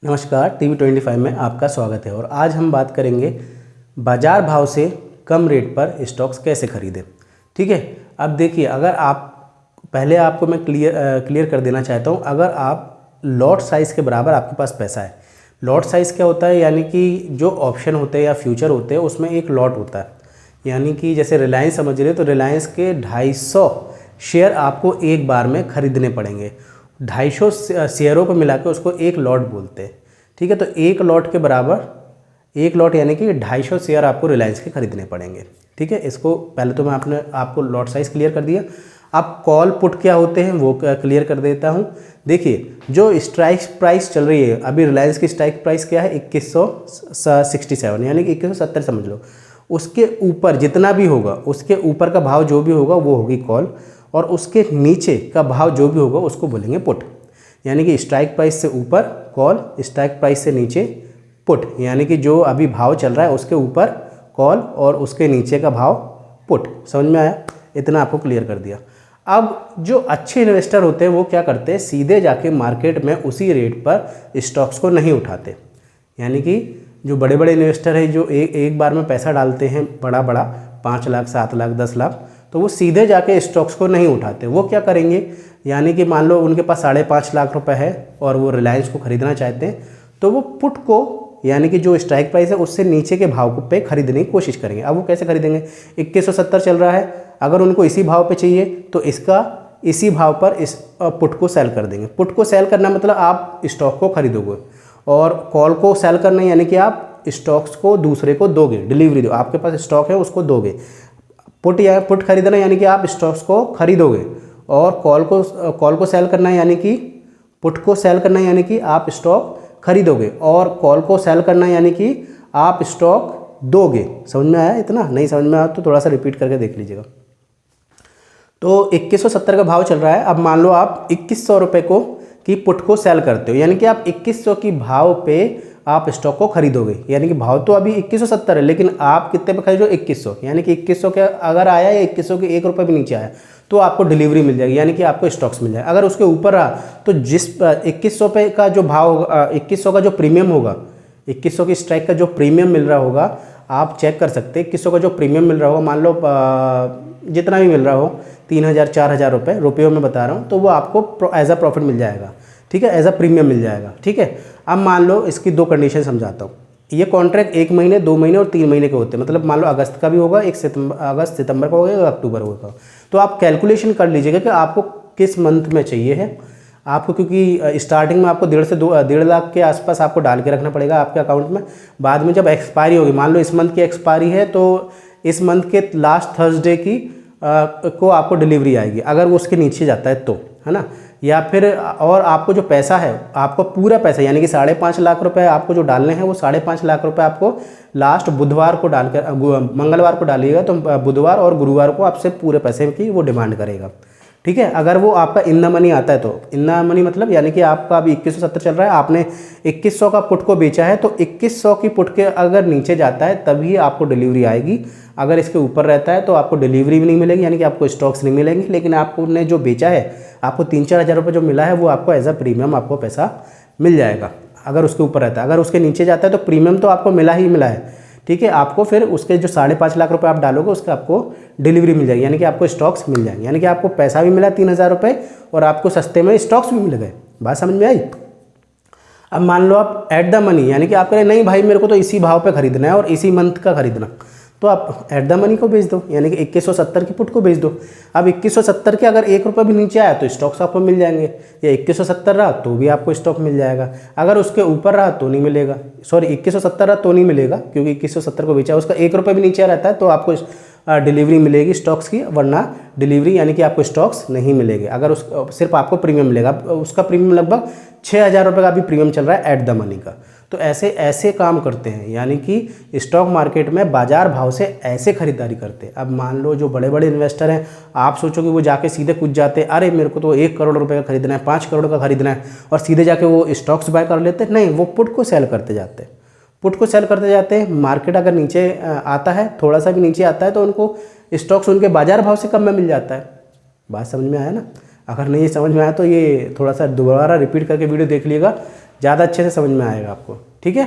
नमस्कार, TV25 में आपका स्वागत है। और आज हम बात करेंगे बाज़ार भाव से कम रेट पर स्टॉक्स कैसे खरीदें। ठीक है, अब देखिए, अगर आप पहले आपको मैं क्लियर कर देना चाहता हूँ। अगर आप लॉट साइज़ के बराबर आपके पास पैसा है, लॉट साइज़ क्या होता है, यानी कि जो ऑप्शन होते हैं या फ्यूचर होते हैं उसमें एक लॉट होता है। यानी कि जैसे रिलायंस समझ रहे हो, तो रिलायंस के 250 शेयर आपको एक बार में ख़रीदने पड़ेंगे। 250 शेयरों को मिला के उसको एक लॉट बोलते हैं। ठीक है, तो एक लॉट के बराबर एक लॉट यानी कि 250 शेयर आपको रिलायंस के खरीदने पड़ेंगे। ठीक है, इसको पहले तो मैं आपको लॉट साइज़ क्लियर कर दिया। अब कॉल पुट क्या होते हैं वो क्लियर कर देता हूँ। देखिए, जो स्ट्राइक प्राइस चल रही है अभी, रिलायंस की स्ट्राइक प्राइस क्या है, 2167 यानी कि 2170 समझ लो। उसके ऊपर जितना भी होगा, उसके ऊपर का भाव जो भी होगा वो होगी कॉल, और उसके नीचे का भाव जो भी होगा उसको बोलेंगे पुट। यानी कि स्ट्राइक प्राइस से ऊपर कॉल, स्ट्राइक प्राइस से नीचे पुट। यानी कि जो अभी भाव चल रहा है उसके ऊपर कॉल और उसके नीचे का भाव पुट। समझ में आया? इतना आपको क्लियर कर दिया। अब जो अच्छे इन्वेस्टर होते हैं वो क्या करते हैं, सीधे जाके मार्केट में उसी रेट पर स्टॉक्स को नहीं उठाते। यानी कि जो बड़े बड़े इन्वेस्टर हैं जो एक बार में पैसा डालते हैं बड़ा 5 लाख 7 लाख 10 लाख, तो वो सीधे जाके स्टॉक्स को नहीं उठाते। वो क्या करेंगे, यानी कि मान लो उनके पास 5.5 लाख रुपए है और वो रिलायंस को खरीदना चाहते हैं, तो वो पुट को, यानी कि जो स्ट्राइक प्राइस है उससे नीचे के भाव पे खरीदने की कोशिश करेंगे। अब वो कैसे खरीदेंगे, 2170 चल रहा है, अगर उनको इसी भाव पे चाहिए तो इसका इसी भाव पर इस पुट को सेल कर देंगे। पुट को सेल करना मतलब आप स्टॉक को खरीदोगे, और कॉल को सेल करना यानी कि आप स्टॉक्स को दूसरे को दोगे, डिलीवरी दो। आपके पास स्टॉक है उसको दोगे। पुट खरीदना यानी कि आप स्टॉक्स को खरीदोगे, और कॉल को सेल करना यानी कि पुट को सेल करना यानी कि आप स्टॉक खरीदोगे, और कॉल को सेल करना यानी कि आप स्टॉक दोगे। समझ में आया? इतना नहीं समझ में आया तो थोड़ा सा रिपीट करके देख लीजिएगा। तो 2170 का भाव चल रहा है। अब मान लो आप 2100 रुपये को की पुट को सेल करते हो, यानी कि आप 2100 की भाव पे आप स्टॉक को खरीदोगे। यानी कि भाव तो अभी 2170 है, लेकिन आप कितने पे खरीदो, 2100। यानी कि 2100 के अगर आया या 2100 के 1 रुपये भी नीचे आया तो आपको डिलीवरी मिल जाएगी, यानी कि आपको स्टॉक्स मिल जाएगा। अगर उसके ऊपर रहा तो जिस 2100 पे का जो भाव होगा, 2100 का जो प्रीमियम होगा, 2100 की स्ट्राइक का जो प्रीमियम मिल रहा होगा, आप चेक कर सकते हैं। 2100 का जो प्रीमियम मिल रहा होगा, मान लो जितना भी मिल रहा हो, 3000 4000 रुपयों में बता रहा हूँ, तो वो आपको एज अ प्रॉफिट मिल जाएगा। ठीक है, एज अ प्रीमियम मिल जाएगा। ठीक है, अब मान लो इसकी 2 कंडीशन समझाता हूँ। ये कॉन्ट्रैक्ट 1 महीने 2 महीने और 3 महीने के होते हैं। मतलब मान लो अगस्त का भी होगा, अगस्त सितंबर का होगा, अक्टूबर होगा। तो आप कैलकुलेशन कर लीजिएगा कि आपको किस मंथ में चाहिए है आपको, क्योंकि स्टार्टिंग में आपको 1.5 लाख के आसपास आपको डाल के रखना पड़ेगा आपके अकाउंट में। बाद में जब एक्सपायरी होगी, मान लो इस मंथ की एक्सपायरी है, तो इस मंथ के लास्ट थर्सडे की को आपको डिलीवरी आएगी, अगर वो उसके नीचे जाता है तो, है ना। या फिर और आपको जो पैसा है, आपको पूरा पैसा यानी कि 5.5 लाख रुपए आपको जो डालने हैं, वो 5.5 लाख रुपए आपको लास्ट बुधवार को डालकर, मंगलवार को डालिएगा, तो बुधवार और गुरुवार को आपसे पूरे पैसे की वो डिमांड करेगा। ठीक है, अगर वो आपका इन द मनी आता है तो, इन द मनी मतलब यानी कि आपका अभी 2170 चल रहा है, आपने 2100 का पुट को बेचा है, तो 2100 की पुट के अगर नीचे जाता है तभी आपको डिलीवरी आएगी। अगर इसके ऊपर रहता है तो आपको डिलीवरी भी नहीं मिलेगी, यानी कि आपको स्टॉक्स नहीं मिलेंगे। लेकिन आपने जो बेचा है, आपको 3-4 हज़ार रुपये जो मिला है, वो आपको एज अ प्रीमियम आपको पैसा मिल जाएगा अगर उसके ऊपर रहता है। अगर उसके नीचे जाता है तो प्रीमियम तो आपको मिला ही मिला है। ठीक है, आपको फिर उसके जो 5.5 लाख रुपए आप डालोगे, उसका आपको डिलीवरी मिल जाएगी, यानी कि आपको स्टॉक्स मिल जाएंगे। यानी कि आपको पैसा भी मिला 3000 रुपये, और आपको सस्ते में स्टॉक्स भी मिल गए। बात समझ में आई? अब मान लो आप एट द मनी, यानी कि आप कह रहे नहीं भाई मेरे को तो इसी भाव पे खरीदना है और इसी मंथ का खरीदना, तो आप एट द मनी को बेच दो, यानी कि 2170 की पुट को बेच दो। अब 2170 के अगर 1 रुपये भी नीचे आया तो स्टॉक्स आपको मिल जाएंगे, या 2170 रहा तो भी आपको स्टॉक मिल जाएगा। अगर उसके ऊपर रहा तो नहीं मिलेगा, सॉरी 2170 रहा तो नहीं मिलेगा, क्योंकि 2170 को बेचा, उसका 1 रुपये भी नीचे रहता है तो आपको डिलीवरी मिलेगी स्टॉक्स की, वरना डिलीवरी यानी कि आपको स्टॉक्स नहीं मिलेंगे। अगर सिर्फ आपको प्रीमियम मिलेगा, उसका प्रीमियम लगभग 6000 रुपये का भी प्रीमियम चल रहा है एट द मनी का। तो ऐसे काम करते हैं, यानी कि स्टॉक मार्केट में बाजार भाव से ऐसे खरीदारी करते हैं। अब मान लो जो बड़े बड़े इन्वेस्टर हैं, आप सोचो कि वो जाके सीधे कूद जाते, अरे मेरे को तो 1 करोड़ रुपए का खरीदना है, 5 करोड़ का खरीदना है, और सीधे जाके वो स्टॉक्स बाय कर लेते। नहीं, वो पुट को सेल करते जाते हैं, पुट को सेल करते जाते हैं। मार्केट अगर नीचे आता है, थोड़ा सा भी नीचे आता है, तो उनको स्टॉक्स उनके बाजार भाव से कम में मिल जाता है। बात समझ में आया ना? अगर नहीं समझ में आया तो ये थोड़ा सा दोबारा रिपीट करके वीडियो देख लीजिएगा, ज़्यादा अच्छे से समझ में आएगा आपको। ठीक है,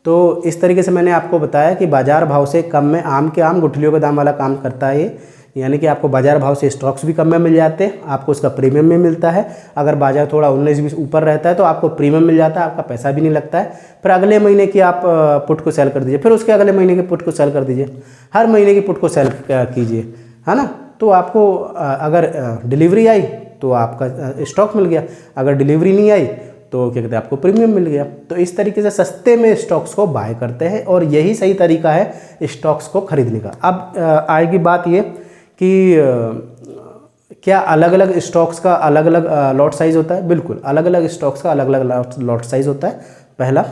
तो इस तरीके से मैंने आपको बताया कि बाज़ार भाव से कम में आम के आम गुठलियों के दाम वाला काम करता है ये, यानी कि आपको बाज़ार भाव से स्टॉक्स भी कम में मिल जाते हैं, आपको उसका प्रीमियम भी मिलता है। अगर बाज़ार थोड़ा 19-20 ऊपर रहता है तो आपको प्रीमियम मिल जाता है, आपका पैसा भी नहीं लगता है। फिर अगले महीने की आप पुट को सेल कर दीजिए, फिर उसके अगले महीने के पुट को सेल कर दीजिए, हर महीने की पुट को सेल कीजिए, है ना। तो आपको अगर डिलीवरी आई तो आपका स्टॉक मिल गया, अगर डिलीवरी नहीं आई तो क्या कहते हैं, आपको प्रीमियम मिल गया। तो इस तरीके से सस्ते में स्टॉक्स को बाय करते हैं और यही सही तरीका है स्टॉक्स को खरीदने का। अब आएगी बात ये कि क्या अलग अलग स्टॉक्स का अलग अलग लॉट साइज़ होता है? बिल्कुल, अलग अलग स्टॉक्स का अलग अलग लॉट साइज़ होता है, पहला।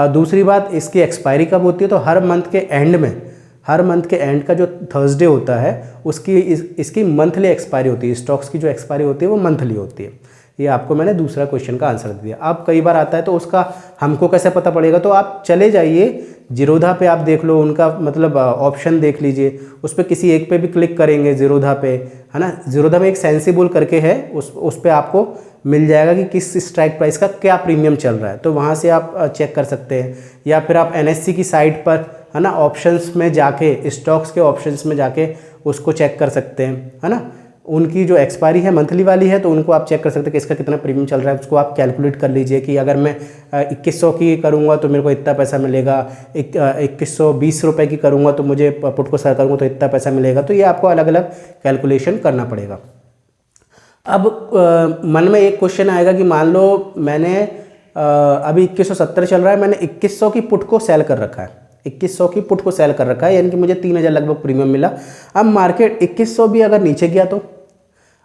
दूसरी बात, इसकी एक्सपायरी कब होती है? तो हर मंथ के एंड में, हर मंथ के एंड का जो थर्सडे होता है उसकी इसकी मंथली एक्सपायरी होती है। स्टॉक्स की जो एक्सपायरी होती है वो मंथली होती है। ये आपको मैंने दूसरा क्वेश्चन का आंसर दिया। अब कई बार आता है तो उसका हमको कैसे पता पड़ेगा? तो आप चले जाइए जीरोधा पे, आप देख लो, उनका मतलब ऑप्शन देख लीजिए, उस पर किसी एक पे भी क्लिक करेंगे जीरोधा पे, है ना। जीरोधा में एक सेंसिबल करके है, उस पर आपको मिल जाएगा कि किस स्ट्राइक प्राइस का क्या प्रीमियम चल रहा है, तो वहाँ से आप चेक कर सकते हैं। या फिर आप NSE की साइट पर, है ना, ऑप्शंस में जाके, स्टॉक्स के ऑप्शंस में जाके उसको चेक कर सकते हैं, है ना। उनकी जो एक्सपायरी है मंथली वाली है तो उनको आप चेक कर सकते हैं कि इसका कितना प्रीमियम चल रहा है। उसको आप कैलकुलेट कर लीजिए कि अगर मैं 2100 की करूँगा तो मेरे को इतना पैसा मिलेगा, 2120 रुपये की करूँगा तो मुझे पुट को सेल करूँगा तो इतना पैसा मिलेगा। तो ये आपको अलग अलग कैलकुलेशन करना पड़ेगा। अब मन में एक क्वेश्चन आएगा कि मान लो मैंने अभी 2170 चल रहा है, मैंने 2100 की पुट को सेल कर रखा है, 2100 की पुट को सेल कर रखा है, यानी कि मुझे 3000 लगभग प्रीमियम मिला। अब मार्केट 2100 भी अगर नीचे गया तो,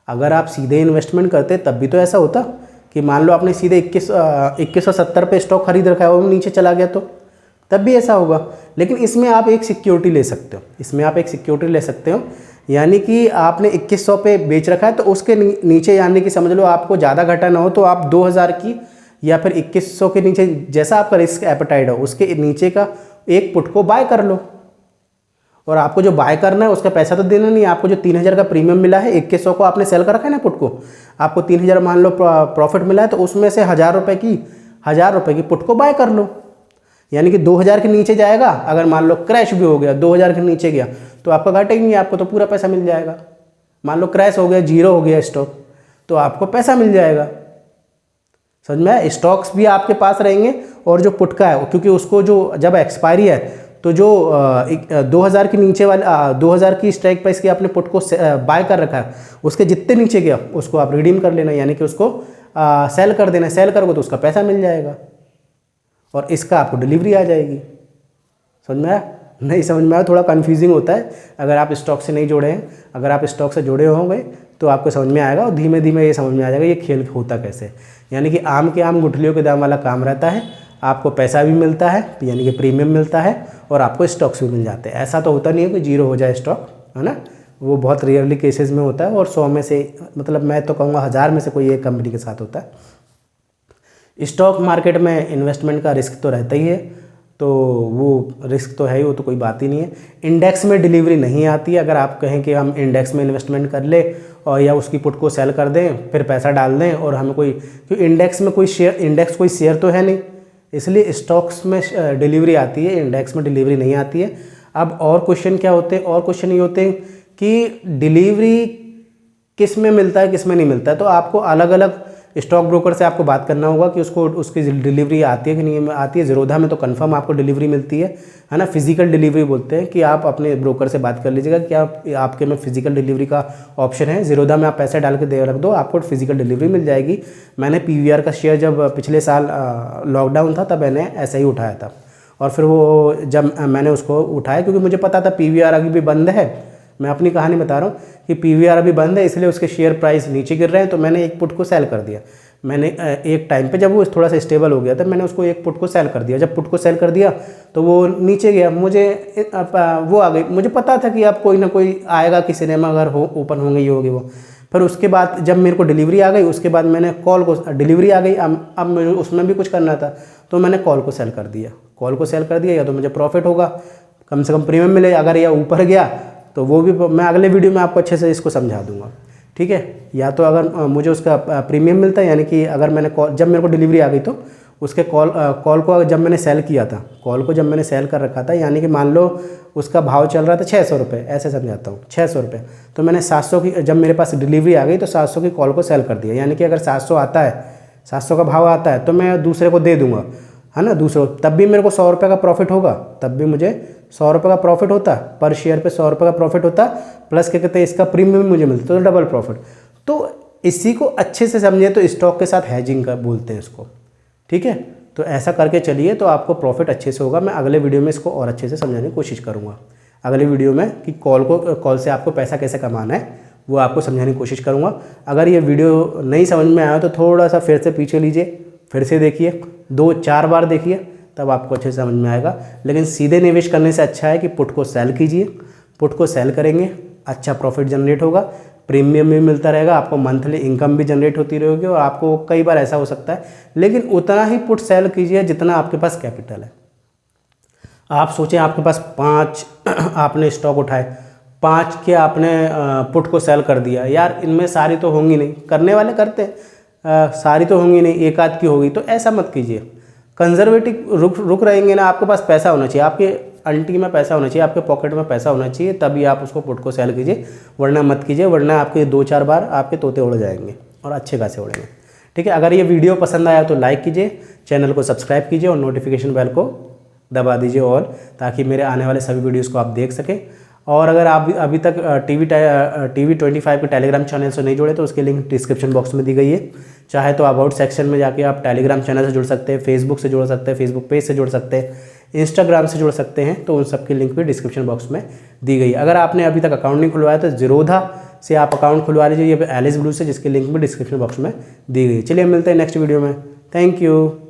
अगर आप सीधे इन्वेस्टमेंट करते तब भी तो ऐसा होता कि मान लो आपने सीधे 2170 पे स्टॉक खरीद रखा है और नीचे चला गया तो तब भी ऐसा होगा। लेकिन इसमें आप एक सिक्योरिटी ले सकते हो, इसमें आप एक सिक्योरिटी ले सकते हो, यानी कि आपने 2100 पे बेच रखा है तो उसके नीचे, यानी कि समझ लो आपको ज़्यादा घाटा ना हो तो आप 2000 की या फिर 2100 के नीचे, जैसा आपका रिस्क एपेटाइट हो उसके नीचे का एक पुट को बाय कर लो। और आपको जो बाय करना है उसका पैसा तो देना नहीं है, आपको जो 3000 का प्रीमियम मिला है, 2100 को आपने सेल कर रखा है ना पुट को, आपको 3000 मान लो प्रॉफिट मिला है तो उसमें से 1000 रुपये की पुट को बाय कर लो। यानी कि 2000 के नीचे जाएगा, अगर मान लो क्रैश भी हो गया 2000 के नीचे गया तो आपका घाटा ही नहीं है, आपको तो पूरा पैसा मिल जाएगा। मान लो क्रैश हो गया, जीरो हो गया स्टॉक, तो आपको पैसा मिल जाएगा। समझ में आया? स्टॉक्स भी आपके पास रहेंगे और जो पुट का है, क्योंकि उसको जो जब एक्सपायरी है तो जो 2000 के नीचे वाले 2000 की स्ट्राइक प्राइस की आपने पुट को बाय कर रखा है, उसके जितने नीचे गया उसको आप रिडीम कर लेना, यानी कि उसको सेल कर देना। सेल करोगे तो उसका पैसा मिल जाएगा और इसका आपको डिलीवरी आ जाएगी। समझ में आया? नहीं समझ में आया? थोड़ा कन्फ्यूजिंग होता है अगर आप स्टॉक से नहीं जुड़े हैं। अगर आप स्टॉक से जुड़े होंगे तो आपको समझ में आएगा और धीमे धीमे ये समझ में आ जाएगा ये खेल होता कैसे। यानी कि आम के आम गुठलियों के दाम वाला काम रहता है, आपको पैसा भी मिलता है, यानी कि प्रीमियम मिलता है, और आपको स्टॉक्स भी मिल जाते हैं। ऐसा तो होता नहीं है कि जीरो हो जाए स्टॉक, है ना, वो बहुत रेयरली केसेस में होता है और 100 में से, मतलब मैं तो कहूँगा 1000 में से कोई एक कंपनी के साथ होता है। स्टॉक मार्केट में इन्वेस्टमेंट का रिस्क तो रहता ही है, तो वो रिस्क तो है ही, वो तो कोई बात ही नहीं है। इंडेक्स में डिलीवरी नहीं आती है। अगर आप कहें कि हम इंडेक्स में इन्वेस्टमेंट कर ले और या उसकी पुट को सेल कर दें फिर पैसा डाल दें और हमें कोई, क्योंकि इंडेक्स में कोई शेयर तो है नहीं, इसलिए स्टॉक्स में डिलीवरी आती है, इंडेक्स में डिलीवरी नहीं आती है। अब और क्वेश्चन क्या होते हैं? और क्वेश्चन ये होते हैं कि डिलीवरी किस में मिलता है, किस में नहीं मिलता है। तो आपको अलग अलग स्टॉक ब्रोकर से आपको बात करना होगा कि उसकी डिलीवरी आती है कि नहीं आती है। जीरोधा में तो कंफर्म आपको डिलीवरी मिलती है ना, फिजिकल डिलीवरी बोलते हैं कि आप अपने ब्रोकर से बात कर लीजिएगा कि आपके में फिजिकल डिलीवरी का ऑप्शन है। जीरोधा में आप पैसे डाल के दे रख दो, आपको फिजिकल डिलीवरी मिल जाएगी। मैंने PVR का शेयर जब पिछले साल लॉकडाउन था तब मैंने ऐसा ही उठाया था, और फिर वो जब मैंने उसको उठाया क्योंकि मुझे पता था PVR अभी भी बंद है। मैं अपनी कहानी बता रहा हूँ कि PVR अभी बंद है, इसलिए उसके शेयर प्राइस नीचे गिर रहे हैं, तो मैंने एक पुट को सेल कर दिया। मैंने एक टाइम पे जब वो थोड़ा सा स्टेबल हो गया था मैंने उसको एक पुट को सेल कर दिया। जब पुट को सेल कर दिया तो वो नीचे गया, मुझे वो आ गई, मुझे पता था कि अब कोई ना कोई आएगा कि सिनेमा अगर ओपन होंगे ये होगी वो। फिर उसके बाद जब मेरे को डिलीवरी आ गई उसके बाद मैंने कॉल को, डिलीवरी आ गई, अब मुझे उसमें भी कुछ करना था तो मैंने कॉल को सेल कर दिया। कॉल को सेल कर दिया, या तो मुझे प्रॉफिट होगा, कम से कम प्रीमियम मिले, अगर यह ऊपर गया तो वो भी मैं अगले वीडियो में आपको अच्छे से इसको समझा दूंगा, ठीक है। या तो अगर मुझे उसका प्रीमियम मिलता है, यानी कि अगर मैंने जब मेरे को डिलीवरी आ गई तो उसके कॉल को जब मैंने सेल किया था, कॉल को जब मैंने सेल कर रखा था, यानी कि मान लो उसका भाव चल रहा था 600 रुपये, ऐसे समझाता हूँ 600 रुपये, तो मैंने 700 की, जब मेरे पास डिलीवरी आ गई तो 700 की कॉल को सेल कर दिया। यानी कि अगर 700 आता है, 700 का भाव आता है तो मैं दूसरे को दे दूंगा, है ना, दूसरे को, तब भी मेरे को 100 रुपये का प्रॉफिट होगा, तब भी मुझे 100 रुपये का प्रॉफिट होता, पर शेयर पे 100 रुपये का प्रॉफिट होता, प्लस क्या कहते हैं इसका प्रीमियम मुझे मिलता, तो डबल प्रॉफिट। तो इसी को अच्छे से समझिए तो स्टॉक के साथ हैजिंग का बोलते हैं इसको, ठीक है। तो ऐसा करके चलिए तो आपको प्रॉफिट अच्छे से होगा। मैं अगले वीडियो में इसको और अच्छे से समझाने की कोशिश करूँगा, अगले वीडियो में कि कॉल से आपको पैसा कैसे कमाना है वो आपको समझाने की कोशिश करूँगा। अगर ये वीडियो नहीं समझ में आया तो थोड़ा सा फिर से पीछे लीजिए, फिर से देखिए, 2-4 बार देखिए, तब आपको अच्छे से समझ में आएगा। लेकिन सीधे निवेश करने से अच्छा है कि पुट को सेल कीजिए, पुट को सेल करेंगे, अच्छा प्रॉफिट जनरेट होगा, प्रीमियम भी मिलता रहेगा, आपको मंथली इनकम भी जनरेट होती रहेगी, और आपको कई बार ऐसा हो सकता है, लेकिन उतना ही पुट सेल कीजिए जितना आपके पास कैपिटल है। आप सोचें आपके पास 5 आपने स्टॉक उठाए, 5 के आपने पुट को सेल कर दिया, यार इनमें सारी तो होंगी नहीं, करने वाले करते हैं, सारी तो होंगी नहीं, एक आध की होगी, तो ऐसा मत कीजिए। कंजर्वेटिव रुक रहेंगे ना, आपके पास पैसा होना चाहिए, आपके अंटी में पैसा होना चाहिए, आपके पॉकेट में पैसा होना चाहिए, तभी आप उसको पुट को सेल कीजिए, वरना मत कीजिए, वरना आपके 2-4 बार आपके तोते उड़ जाएंगे, और अच्छे खासे उड़ेंगे, ठीक है। अगर ये वीडियो पसंद आया तो लाइक कीजिए, चैनल को सब्सक्राइब कीजिए और नोटिफिकेशन बेल को दबा दीजिए ऑल, ताकि मेरे आने वाले सभी वीडियोज़ को आप देख सकें। और अगर आप अभी तक TV 25 के टेलीग्राम चैनल से नहीं जुड़े तो उसकी लिंक डिस्क्रिप्शन बॉक्स में दी गई है। चाहे तो अबाउट सेक्शन में जाके आप टेलीग्राम चैनल से जुड़ सकते हैं, फेसबुक से जुड़ सकते हैं, फेसबुक पेज से जुड़ सकते हैं, इंस्टाग्राम से जुड़ सकते हैं, तो उन सब की लिंक भी डिस्क्रिप्शन बॉक्स में दी गई है। अगर आपने अभी तक अकाउंट नहीं खुलवाया तो ज़ीरोधा से आप अकाउंट खुलवा लीजिए, ये एलिस ब्लू से, जिसकी लिंक भी डिस्क्रिप्शन बॉक्स में दी गई है। चलिए मिलते हैं नेक्स्ट वीडियो में, थैंक यू।